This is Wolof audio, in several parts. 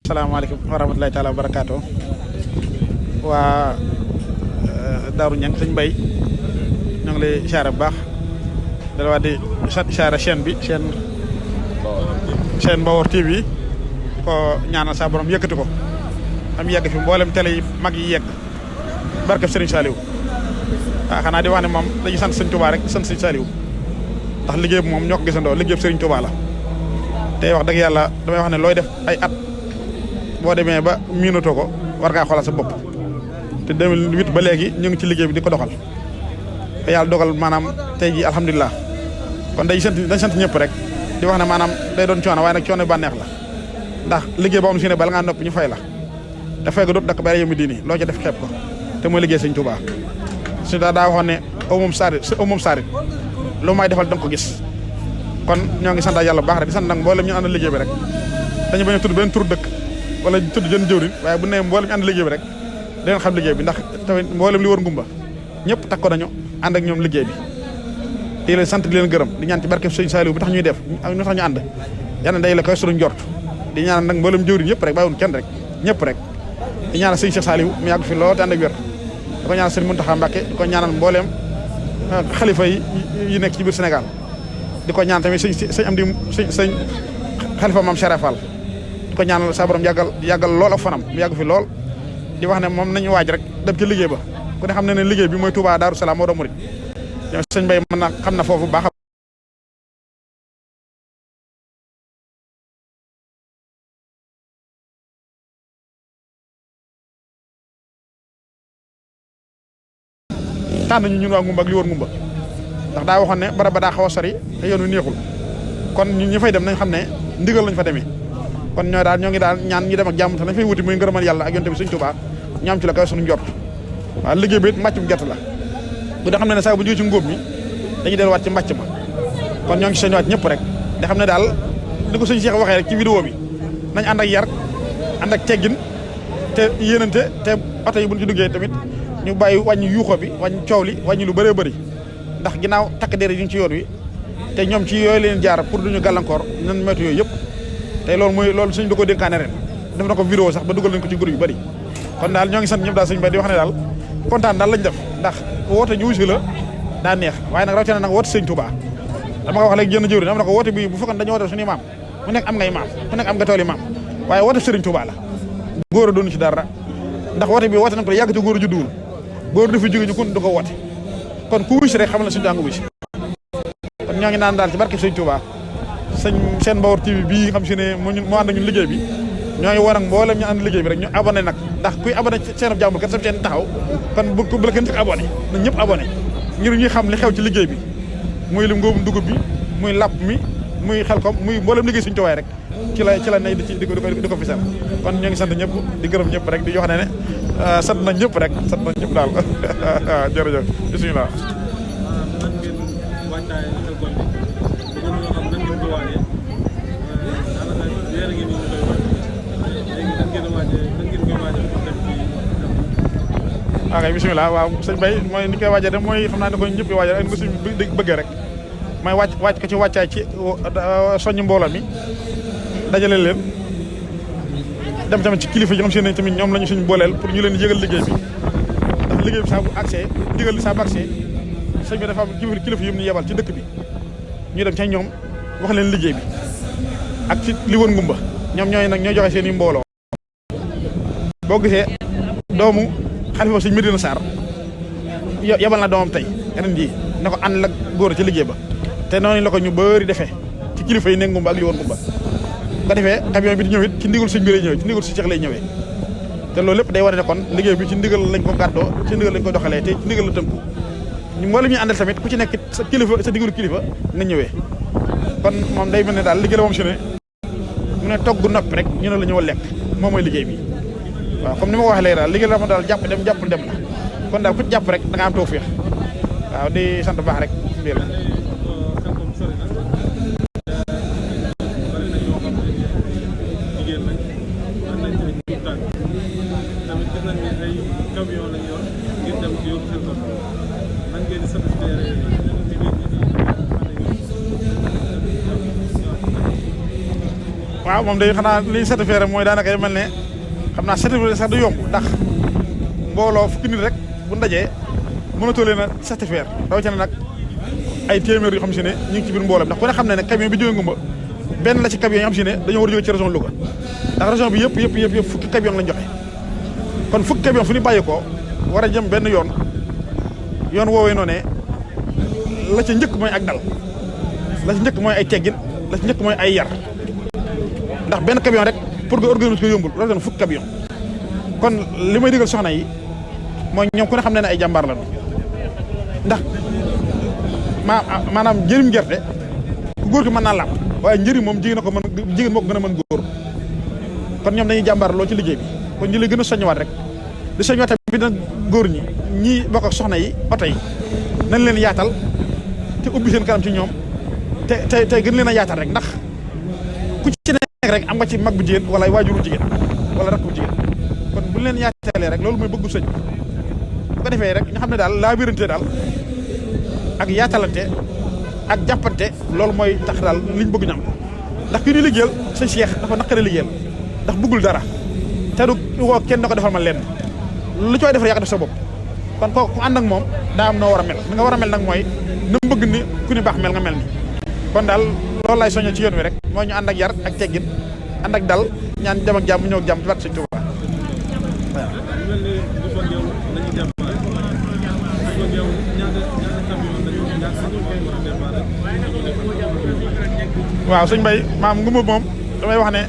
salaamaaleykum wa rahmatulahi taala wa barakaatu waa Daaru Ñang sëñ Mbay ñoo ngi lay siyaare bu baax dala waa di siyaare chaîne bi chaîne Mbawar TV ko ñaanal sa borom yëkkati ko am yegg fi mboolem télé yi mag yi yegg barkeb Serigne Saliou waaw xanaa di wax ne moom dañuy sant Serigne Touba rek sant Serigne Saliou ndax liggéey bi moom ñoo ko gisandoo liggéey bi Serigne Touba la te wax dëgg yàlla damay wax ne looy def ay at boo demee ba miinatoo ko war ngaa xoolal sa bopp te 2008 ba léegi ñu ngi ci liggéey bi di ko doxal te yàlla dogal maanaam tey ji alhamdulilah kon dañ sant ñëpp rek di wax ne maanaam day doon coono waaye nag coono bànneex la ndax liggéey boo xam si ne bala ngaa nopp ñu fay la te fay ko dootu dakk bare yëmu diini loo ca def xeeb ko te mooy liggéey Sëñ Touba su daa waxoon ne aw moom saarit lu may defal danga ko gis kon ñoo ngi sant yàlla bu baax rek di sant nag mboolem ñu ànd liggéey bi rek dañu bañ a tudd benn tur dëkk wala tudd jën jëwriñ waaye bu ne mboolem ñu ànd liggéey bi rek dangeen xam liggéey bi ndax tamit mboolem li wër ngumba ñëpp takko nañu ànd ak ñoom liggéey bi di leen sant di leen gërëm di ñaan ci barke Sëñ Saliou bi tax ñuy def ñu tax ñu ànd yàlla day la koy suñu njort di ñaan nag mboolem jëwriñ ñëpp rek bàyyiwun kenn rek ñëpp rek di ñaanal sëñ Cheikh Saliou mu yàgg fi lool te ànd ak wér di ko ñaanal sëñ Mountakha Mbacké di ko ñaanal mbooleem xalifa yi nekk ci biir Sénégal di ko ñaan tamit sëñ am di sëñ xalifa maam Cheikh Fall di ko ñaanal sa borom yàggal lool ak fanam mu yàgg fi lool di wax ne moom nañu waaj rek dem ci liggéey ba ku ne xam ne liggéey bi mooy Touba Darou Salaam moo doon murid ñoom sëñ Mbay mën na xam na foofu baax tànn ñu ñun waa ngumba ak li wër ngumba ndax daa waxoon ne barab ba daa xaw a sori te yoon wi neexul kon ñun ñi fay dem nañ xam ne ndigal lañ fa demee kon ñoo ngi daal ñaan ñi dem ak jàmm te lañ fay wuti muy ngërëmal yàlla ak yonte bi Sëñ Touba ñu am ci la koy suñu njort waaw liggéey bi it mbàccum gerte la bu dee xam ne saa bu jógee ci ngóob mi dañuy delluwaat ci mbàcc ma kon ñoo ngi ci soññiwaat ñëpp rek da xam ne daal li ko sëñ Cheikh waxee rek ci vidéo bi nañ ànd ak yar ànd ak teggin te yéenante te oto yi buñ ci duggee tamit ñu bàyyi wàññi yuuxo bi wàññi coow li wàññi lu bëree bëri ndax ginnaaw takk der yi ñu ci yoon wi te ñoom ci yooyu leen jaar pour duñu gàllankoor nan moytu yooyu yëpp te loolu suñ da ko dénkaane ren def na ko vidéo sax ba dugal nañ ko ci groupe yu bëri kon daal ñoo ngi sant ñëpp daal sëñ Ba di wax ne daal kontaan daal lañ def ndax woote ñu wusi la daa neex waaye nag rawatina nag woote Sëñ Touba dama ko wax léegi jënn jëwri dama ne ko woote bi bu fekkoon dañu woote suñu maam ku nekk am ngay maam ku nekk am nga tooli maam waaye woote Sëriñ Touba la góor a doonu ci dara ndax woote bi woote nañ ko yàgg te góor a judduwul góor du fi jóge ñu kun du ko woote kon ku wuy si rek xam na suñu daa nga wuy si kon ñoo ngi naan daal ci barke Sëñ Touba seen Mbawar TV bii xam si ne moo ànd ak ñun liggéey bi ñoo ngi war ak mboolem ñu ànd liggéey bi rek ñu abonné nag ndax kuy abonné seen jàmbur kat sa seen taxaw kon bu la kenn njëkk abonné na ñëpp abonné ngir ñuy xam li xew ci liggéey bi muy li ngóobum dugub bi muy lapp mi muy xelkom muy mboolem liggéey Sëñ Touba rek ci la nay di ko fisal kon ñoo ngi sant ñëpp di gërëm ñëpp rek di wax ne sant nañ ñëpp rek sant nañ ñëpp daal jërëjëf bismillah ok bisimilah waaw sëñ Bay mooy ni koy waajee de mooy xam naa ne ko ñëpp waajee rek nga suñ bëggee rek mooy wàcc ko ci wàccaay ci soññ mbooloo mi dajale leen dem tamit ci kilifa yi xam si ne tamit ñoom la ñu suñ booleel pour ñu leen yëgal liggéey bi ndax liggéey bi saa bu accès digal li saa bu accès sëñ bi dafa am kilifa yu ñu yebal ci dëkk bi ñu dem ca ñoom wax leen liggéey bi ak ci li wër ngumba ñoom ñooy joxe seen i mbooloo boo gisee doomu xalifa sëñ Medina Sarr yebal na doomam tey ren jii ne ko ànd la góor ci liggéey ba te noonu la ko ñu bëri defee ci kilifa yi ne ngumba ak li wër ngumba nga defee camion bi di ñëw it ci ndigal sëñ bi lay ñëwee ci ndigal si Cheikh lay ñëwee te loolu lépp day war ne kon liggéey bi ci ndigal lañ ko gàddoo ci ndigal lañ ko doxalee te ci ndigal la tënku ñu mboolem ñu àndal tamit ku ci nekk sa kilifa sa ndigalu kilifa nga ñëwee kon moom day mel ne daal liggéey la moom si ne mu ne togg noppi rek ñu ne la ñëw lekk moom mooy liggéey bi waaw comme ni ma ko waxee léegi daal liggéey la ma daal jàpp dem la kon daal ku ci jàpp rek da nga am tawfeex waaw di sant baax rek mbir waaw moom day xanaa li certifié rek mooy daanaka mel ne xam naa certifié sax du yomb ndax mbooloo fukki nit rek bu ndajee mënatoo leen a certifié rawatina nag ay téeméer yu xam si ne ñu ngi ci biir mbooloo ndax ku ne xam ne camion bi jógee Ngumba benn la ci camion yi xam si ne dañoo war a jóge ci région Louga ndax région bi yëpp fukki camion lañ joxe kon fukki camion fu ñu bàyyi ko war a jëm benn yoon woowee noonee la ca njëkk mooy ak dal la ca njëkk mooy ay teggin la ca njëkk mooy ay yar ndax benn camion rek pour nga organiser ko yombul rawatina fukki camion kon li may digal soxna yi mooy ñoom ku ne xam ne ay jàmbaar lañu ndax maanaam njëriñ gerte ku góor ki mën naa làpp waaye njëriñ moom jigéen moo ko gën a mën góor kon ñoom dañuy jàmbaar loo ci liggéey bi kon ñi lay gën a soññewaat rek di soññewaat tamit nag góor ñi bokk ak soxna yi oto yi nañ leen yaatal te ubbi seen kanam ci ñoom te gën leen a yaatal rek ndax ku ci nekk rek am nga ci mag bu jigéen wala waajuru jigéen wala rakk bu jigéen kon bu leen yaatalee rek loolu mooy bëggu sëñ bu ko defee rek ñu xam ne daal laa birante daal ak yaatalante ak jàppante loolu mooy tax daal liñ bëgg ñu am ndax ki ñu liggéeyal sëñ Cheikh dafa naqare liggéeyal ndax bëggul dara te du woo kenn da ko defal ma lenn lu cooy def rek yaa ko def sa bopp kon kooku ku ànd ak moom daa am noo war a mel ni nga war a mel nag mooy na mu bëgg ni ku ni baax mel nga mel ni kon daal loolu lay soññoo ci yoon wi rek mooy ñu ànd ak yar ak teggin ànd ak dal ñaan dem ak jàmm ñëw ak jàmm ci barke Sëñ Tuubaa waaw sëñ Mbaye maam Ngumba moom damay wax ne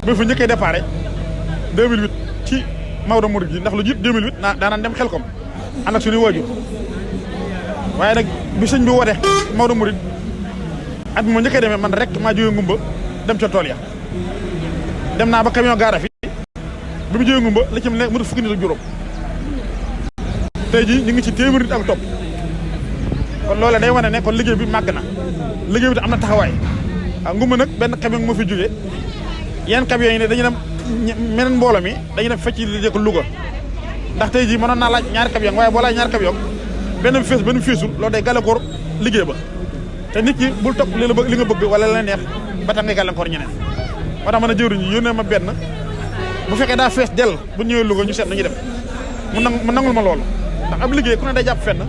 ba fa njëkkee déparé 2008 ci Maodo Mouride gi ndax lu jiit 2008 daanaan dem Xelkom ànd ak suñuy waajur waaye nag bi sëñ bi woote Maodo Mouride at moo njëkkee demee man rek maa jógee Ngumba dem ca tool ya dem naa ba camion gaara fi bi mu jógee Ngumba la ci nekk mu fukki nit ak juróom tey jii ñu ngi ci téeméer nit ak topp kon loolee day wane ne kon liggéey bi màgg na liggéey bi am na taxawaay waaw Ngumba nag benn camion moo fi jógee yenn camion yi ne dañu dem meneen mbooloo mi dañu dem fecc li ko Louga ndax tey jii mënoon naa laaj ñaari camion waaye boo laaj ñaari camion benn bi fees benn bi feesul loolu day gàllankoor liggéey ba te nit ki bul topp li nga bëgg wala la neex ba tax ngay gàllankoor ñeneen moo tax mën a jëwriñ yi yónnee ma benn bu fekkee daa fees dell bu ñëwee Louga ñu seet nañu def mu nangul ma loolu ndax ab liggéey ku ne day jàpp fenn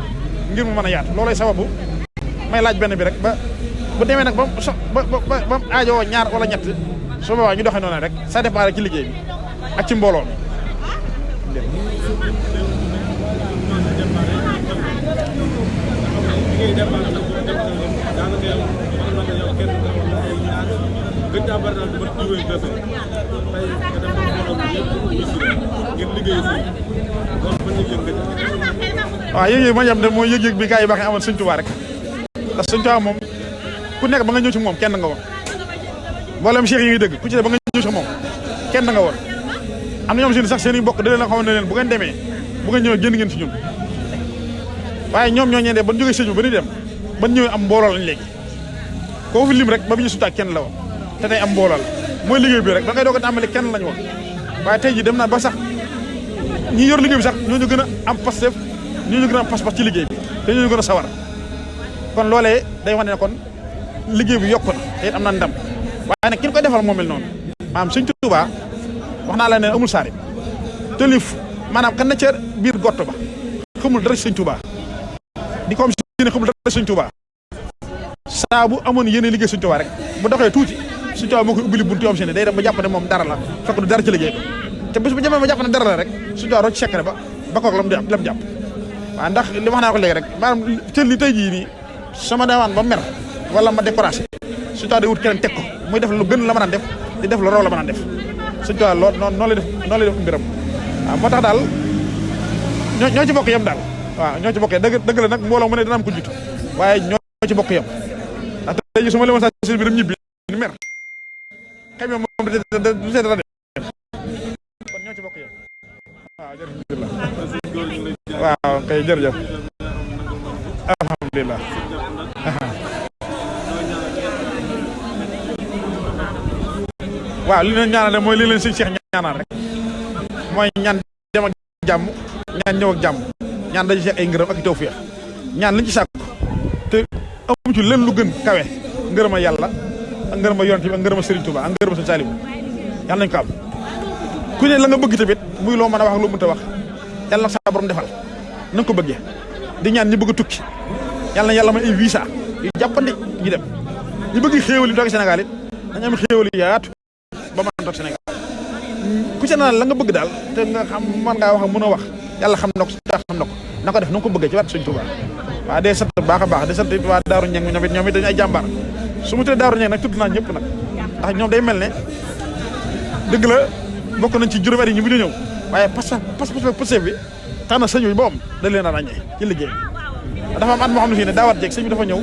ngir mu mën a yaatu loolay sababu may laaj benn bi rek ba bu demee nag ba mu aajowoo ñaar wala ñett su boobaa ñu doxee noonu rek ça dépend rek ci liggéey bi ak ci mbooloo mi. waaw yëg-yëg ma jam de mooy yëg-yëg bi gaa yi baaxee amoon Sëñ Tuubaa rek ndax Sëñ Tuubaa moom ku nekk ba nga ñëw ci moom kenn nga woon mboolem cheikh yi ngi dëgg ku ci ne ba nga ñëw ci moom kenn nga woon am na ñoom seen sax seen i mbokk da leen a xamoon ne leen bu ngeen demee bu ngeen ñëwee génn ngeen ci ñun waaye ñoom ñoo ñeentee ban jógee sëñ bi ba ñuy dem ban ñëwee am mbooloo lañ léegi koo fi lim rek ba bi ñu sutaak kenn la woon te tey am mbooloo la mooy liggéey bi rek ba ngay doog a tàmbali kenn lañ woon waaye tey ji dem naa ba sax ñi yor liggéey bi sax ñooñu gën a am Pastef ñooñu gën a am pas-pas ci liggéey bi te ñooñu gën a sawar kon loolee day wane ne kon liggéey bi yokku na te it am na ndam waaye nag ki ñu koy defal moo mel noonu maanaam Sëñ Tuubaa wax naa la ne amul saari te lif maanaam kan na ca biir gott ba xamul dara Sëñ Tuubaa di ko am si ne xamul dara Sëñ Tuubaa saa bu amoon yéene liggéey Sëñ Tuubaa rek bu doxee tuuti Sëñ Tuubaa moo koy ubbili buntu yoo am si ne day dem ba jàpp ne moom dara la fekk du dara ci liggéey ba te bés bu jëmee ba jàpp ne dara la rek Sëñ Tuubaa rocc secret ba koog lam jàpp waaw ndax li wax naa ko léegi rek maanaam cër li tey jii nii sama dawaan ba mer wala ma découragé Sëñ Tuubaa day wut keneen teg ko muy def lu gën la mën a def di def lu raw la mën a def Sëñ Tuubaa loolu noonu lay def mbiram waaw moo tax daal ñoo ci bokk yem daal waaw ñoo ci bokk yem dëgg la nag mbooloo mu ne dina am ko jiitu waaye ñoo ci bokk yem ndax tey jii su ma lemoon sa sir bi dem ñibbi ni mer xëy na moom du see dara dem kon ñoo ci bokk yem waaw jërëjëf waaw kay jërëjëf alhamdulilah waaw li leen ñaanal mooy li leen Sëñ Cheikh ñaanal rek mooy ñaan dem ak jàmm ñaan ñëw ak jàmm ñaan dañu Cheikh ay ngërëm ak tawfeex ñaan liñ ci sàkku te amu ci leen lu gën kawe ngërëma yàlla ak ngërëma yonent bi ak ngërëma Serigne Touba ak ngërëma Serigne Saliou yàlla nañ ko am ku ne la nga bëgg tamit muy loo mën a wax ak loo mënta wax yàlla na sa borom defal na nga ko bëggee di ñaan ñi bëgg a tukki yàlla na yàlla may ay visa yu jàppandi ñu dem ñi bëgg xéewal yi toog Sénégal it dañu am xéewal yi yaatu ba mën a toog Sénégal ku ci naan la nga bëgg daal te nga xam mën ngaa wax ak mën a wax yàlla xam na ko xam na ko na ko def na nga ko bëggee ci waat Sëñ Touba waaw day sant baax a baax day sant waa Daaru Ñeng ñoom it dañu ay jàmbaar su ma tuddee Daaru Ñeng nag tudd naa ñëpp nag ndax ñoom day mel ne dëgg la bokk nañ ci juróomi at yi ñu bu ñu ñëw waaye passé bi tax na sëñ bi boom da leen a ràññee ci liggéey bi dafa am at moo xam ne fii ne daawaat jeeg sëñ bi dafa ñëw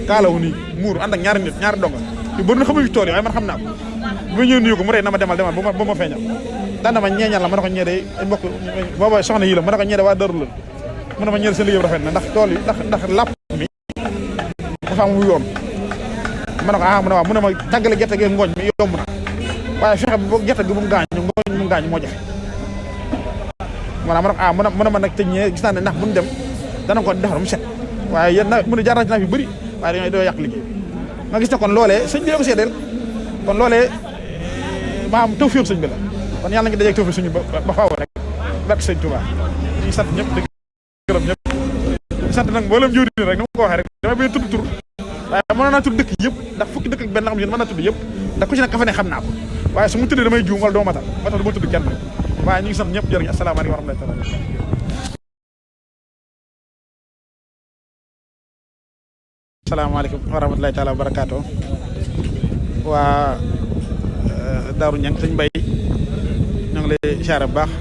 kaalawu nii muuru ànd ak ñaari donga yu bëri na xamuñu tool yi waaye man xam naa ko bu ñëw nuyu ko mu rey na ma demal ba ma feeñal daan na ma ñeeñal la ma ne ko ñeede ay mbokk booba soxna yi la ma ne ko ñeede waa Daaru la mu ne ma ñeede seen liggéey rafet na ndax tool yi ndax làpp mi dafa am yoon ma ne ko mu ne waaw mu ne ma tàggale gerte gi ngooñ mi yomb na waaye fexe ba gerte gi mu gaañu ngooñ mu gaañu moo jafe maanaam ma ne ko mu ne ma nag tëj ñee gis naa ne ndax bu ñu dem dana ko defar mu set waaye yéen na mu ne jaar na ci naa fi bëri waaye dañoo doo yàq liggéey nga gis ne kon loolee sëñ bi ko seedeel kon loolee maam tawfeex sëñ bi la kon yàlla nga dajeeg tawfeex sëñ bi ba faaw rek barke sëñ Touba ñu sant ñëpp di gërëm ñëpp sant nag mboolem jiw di rek ni ma ko waxee rek dama bëgg tudd tur waaye mën naa tudd dëkk yëpp ndax fukki dëkk ak benn xam ne mën naa tudd yëpp ndax ku ci nekk ka fa ne xam naa ko waaye su mu tuddee damay juum wala doo matal moo tax du ma tudd kenn waaye ñu ngi sant ñëpp jërëjëf asalaamaaleykum wa rahmatulah asalaamaaleykum wa rahmatulahi taala wa barakaatu waa Daaru Ñang sëñ Mbay ñoo ngi lay siyaare bu baax